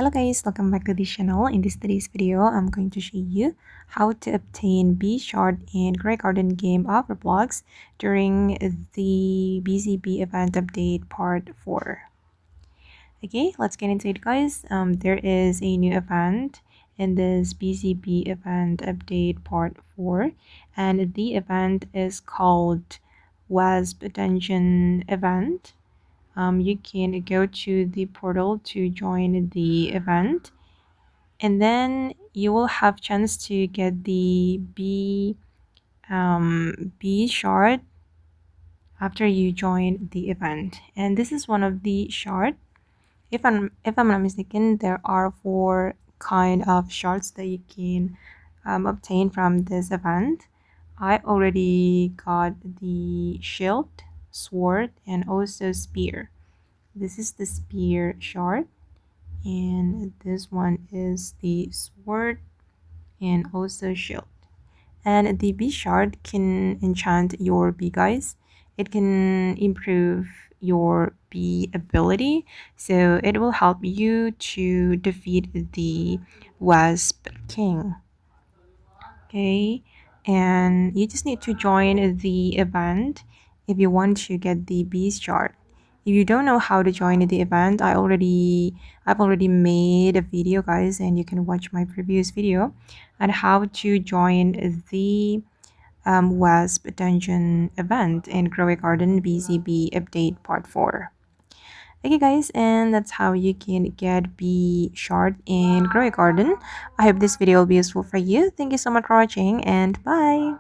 Hello guys, welcome back to this channel. In today's video, I'm going to show you how to obtain Bee Shard in Garden game of Roblox during the BZB event update part 4. Okay, let's get into it guys. There is a new event in this BZB event update part 4, and the event is called Wasp Dungeon event. You can go to the portal to join the event, and then you will have chance to get the Bee shard after you join the event. And this is one of the shard. If I'm not mistaken, there are 4 kind of shards that you can obtain from this event. I already got the shield, sword, and also spear. This is the spear shard, and this one is the sword and also shield. And the Bee shard can enchant your bee guys. It can improve your bee ability, so it will help you to defeat the Wasp King. Okay, and you just need to join the event if you want to get the Bee shard. If you don't know how to join the event, I've already made a video guys, and you can watch my previous video on how to join the Wasp Dungeon event in Garden BZB update part 4. Okay guys, and that's how you can get Bee shard in Garden. I hope this video will be useful for you. Thank you so much for watching, and bye.